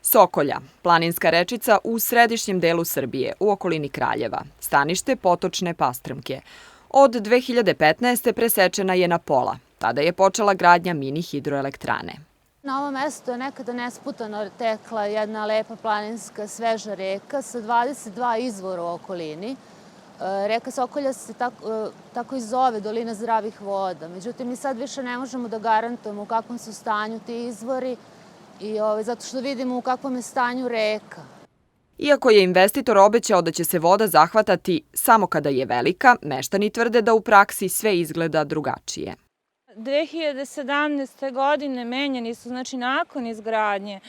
Sokolja, planinska rečica u središnjem delu Srbije, u okolini Kraljeva, stanište potočne pastrmke. Od 2015. presečena je na pola. Tada je počela gradnja mini hidroelektrane. Na ovom mestu je nekada nesputano tekla jedna lepa planinska sveža reka sa 22 izvora u okolini. Reka Sokolja se tako i zove Dolina zdravih voda. Međutim, mi sad više ne možemo da garantujemo u kakvom su stanju ti izvori i zato što vidimo u kakvom je stanju reka. Iako je investitor obećao da će se voda zahvatati samo kada je velika, meštani tvrde da u praksi sve izgleda drugačije. 2017. godine menjani su, znači nakon izgradnje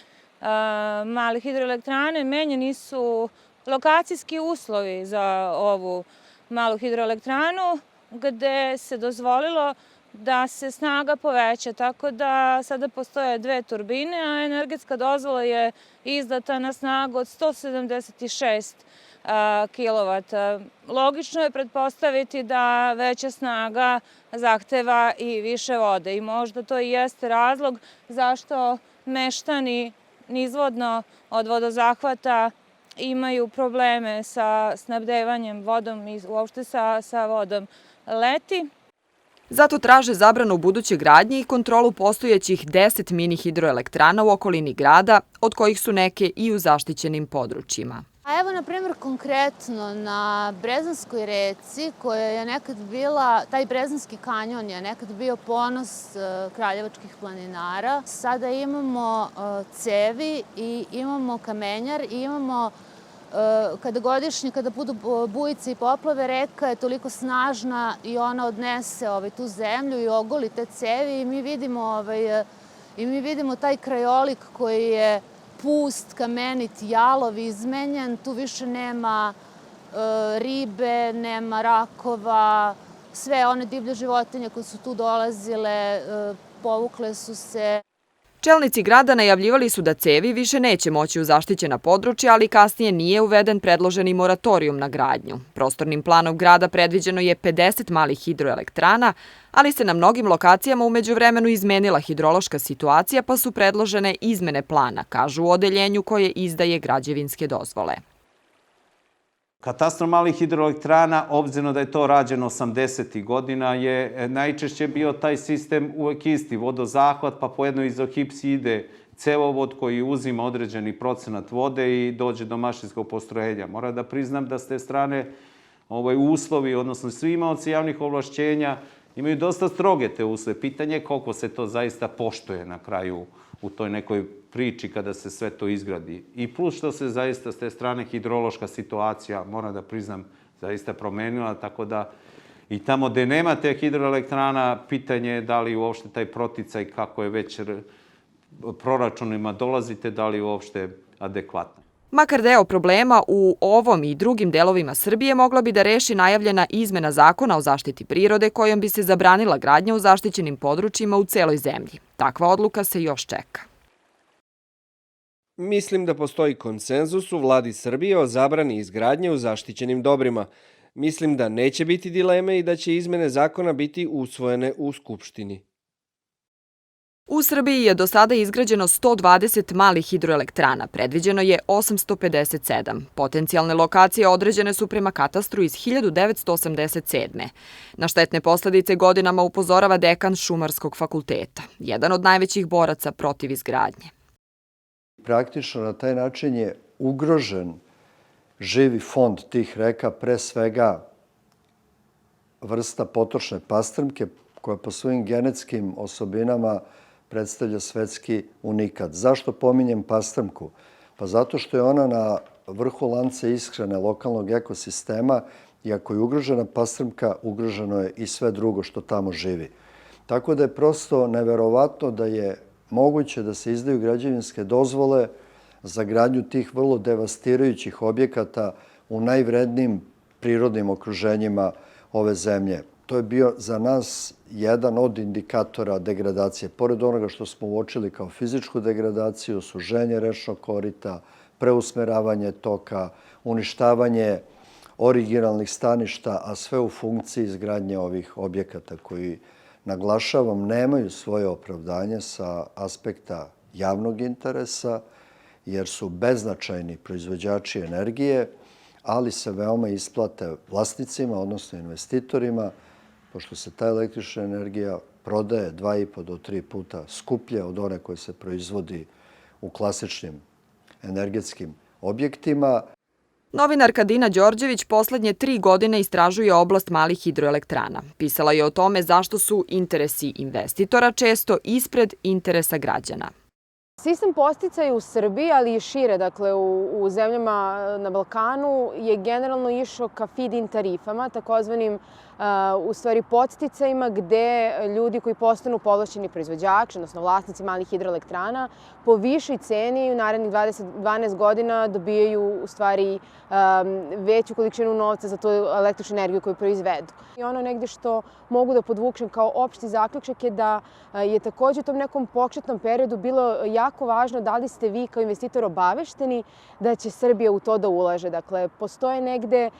male hidroelektrane, menjani su lokacijski uslovi za ovu malu hidroelektranu, gde se dozvolilo da se snaga poveća, tako da sada postoje 2 turbine, a energetska dozvola je izdata na snagu od 176 kilovata. Logično je pretpostaviti da veća snaga zahteva i više vode i možda to i jeste razlog zašto meštani nizvodno od vodozahvata imaju probleme sa snabdevanjem vodom i uopšte sa vodom leti. Zato traže zabranu buduće gradnje i kontrolu postojećih 10 mini hidroelektrana u okolini grada, od kojih su neke i u zaštićenim područjima. A evo, na primjer, konkretno na Brezanskoj reci, koja je nekad bila, taj Brezanski kanjon je nekad bio ponos kraljevačkih planinara. Sada imamo cevi i imamo kamenjar i imamo kada budu bujice i poplave, reka je toliko snažna i ona odnese tu zemlju i ogoli te cevi i mi vidimo taj krajolik koji je pust, kamenit, jalov, izmenjen. Tu više nema ribe, nema rakova, sve one divlje životinje koje su tu dolazile povukle su se. Čelnici grada najavljivali su da cevi više neće moći u zaštićena područja, ali kasnije nije uveden predloženi moratorijum na gradnju. Prostornim planom grada predviđeno je 50 malih hidroelektrana, ali se na mnogim lokacijama u međuvremenu izmenila hidrološka situacija, pa su predložene izmene plana, kažu u odeljenju koje izdaje građevinske dozvole. Katastar malih hidroelektrana, obzirom da je to rađeno 80. godina, je najčešće bio taj sistem uvek isti, vodozahvat, pa po jednoj izohipsi ide cevovod koji uzima određeni procenat vode i dođe do mašinskog postrojenja. Moram da priznam da s te strane uslovi, odnosno svi imaoci javnih ovlašćenja, imaju dosta stroge te uslove. Pitanje je koliko se to zaista poštuje na kraju u toj nekoj priči kada se sve to izgradi. I plus što se zaista s te strane hidrološka situacija, moram da priznam, zaista promenila, tako da i tamo gde nema te hidroelektrana, pitanje je da li uopšte taj proticaj, kako je već proračunima dolazite, da li uopšte adekvatno. Makar deo problema u ovom i drugim delovima Srbije mogla bi da reši najavljena izmena zakona o zaštiti prirode kojom bi se zabranila gradnja u zaštićenim područjima u celoj zemlji. Takva odluka se još čeka. Mislim da postoji konsenzus u vladi Srbije o zabrani izgradnje u zaštićenim dobrima. Mislim da neće biti dileme i da će izmene zakona biti usvojene u Skupštini. U Srbiji je do sada izgrađeno 120 malih hidroelektrana, predviđeno je 857. Potencijalne lokacije određene su prema katastru iz 1987. Na štetne posledice godinama upozorava dekan Šumarskog fakulteta, jedan od najvećih boraca protiv izgradnje. Praktično na taj način je ugrožen živi fond tih reka, pre svega vrsta potočne pastrmke koja po svojim genetskim osobinama predstavlja svetski unikat. Zašto pominjem pastrmku? Pa zato što je ona na vrhu lanca ishrane lokalnog ekosistema i ako je ugrožena pastrmka, ugroženo je i sve drugo što tamo živi. Tako da je prosto neverovatno da je moguće da se izdaju građevinske dozvole za gradnju tih vrlo devastirajućih objekata u najvrednijim prirodnim okruženjima ove zemlje. To je bio za nas jedan od indikatora degradacije. Pored onoga što smo uočili kao fizičku degradaciju, suženje rečnog korita, preusmeravanje toka, uništavanje originalnih staništa, a sve u funkciji izgradnje ovih objekata koji, naglašavam, nemaju svoje opravdanje sa aspekta javnog interesa, jer su beznačajni proizvođači energije, ali se veoma isplate vlasnicima, odnosno investitorima, pošto se ta električna energija prodaje 2,5 do 3 puta skuplje od one koje se proizvodi u klasičnim energetskim objektima. Novinarka Dina Đorđević poslednje 3 godine istražuje oblast malih hidroelektrana. Pisala je o tome zašto su interesi investitora često ispred interesa građana. Sistem podsticaja u Srbiji, ali i šire, dakle u zemljama na Balkanu, je generalno išao ka feed-in tarifama, takozvanim u stvari podsticajima gde ljudi koji postanu povlašćeni proizvođači, odnosno vlasnici malih hidroelektrana, po višoj ceni u narednih 12 godina dobijaju u stvari veću količinu novca za tu električnu energiju koju proizvedu. I ono negde što mogu da podvučem kao opšti zaključak je da je takođe u tom nekom početnom periodu bilo jako važno da li ste vi kao investitor obavešteni da će Srbija u to da ulaže. Dakle, postoje negde,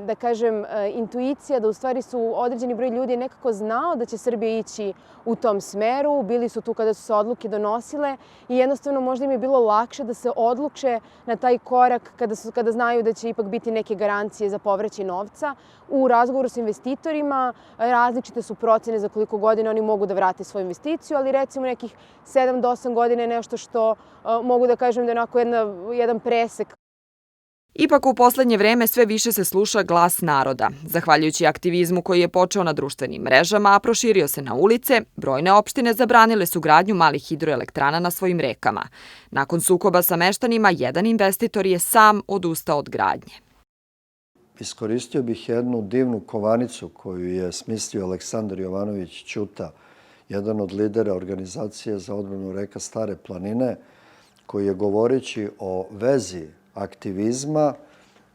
da kažem, intuicija da u stvari su određeni broj ljudi nekako znao da će Srbija ići u tom smeru, bili su tu kada su se odluke donosile i jednostavno možda im je bilo lakše da se odluče na taj korak kada znaju da će ipak biti neke garancije za povraćaj novca. U razgovoru sa investitorima različite su procene za koliko godina oni mogu da vrate svoju investiciju, ali recimo nekih 7 do 8 godina je nešto što mogu da kažem da je onako jedan presek. Ipak u poslednje vreme sve više se sluša glas naroda. Zahvaljujući aktivizmu koji je počeo na društvenim mrežama, a proširio se na ulice, brojne opštine zabranile su gradnju malih hidroelektrana na svojim rekama. Nakon sukoba sa meštanima, jedan investitor je sam odustao od gradnje. Iskoristio bih jednu divnu kovanicu koju je smislio Aleksandar Jovanović Ćuta, jedan od lidera organizacije za odbranu reka Stare planine, koji je govoreći o vezi aktivizma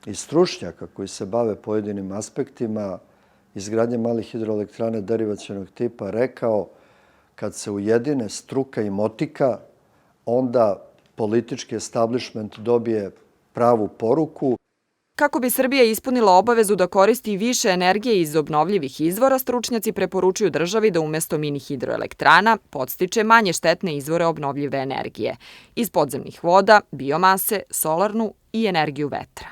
i stručnjaka koji se bave pojedinim aspektima izgradnje malih hidroelektrane derivacionog tipa rekao: kad se ujedine struka i motika, onda politički establishment dobije pravu poruku. Kako bi Srbija ispunila obavezu da koristi više energije iz obnovljivih izvora, stručnjaci preporučuju državi da umesto mini hidroelektrana podstiče manje štetne izvore obnovljive energije iz podzemnih voda, biomase, solarnu i energiju vetra.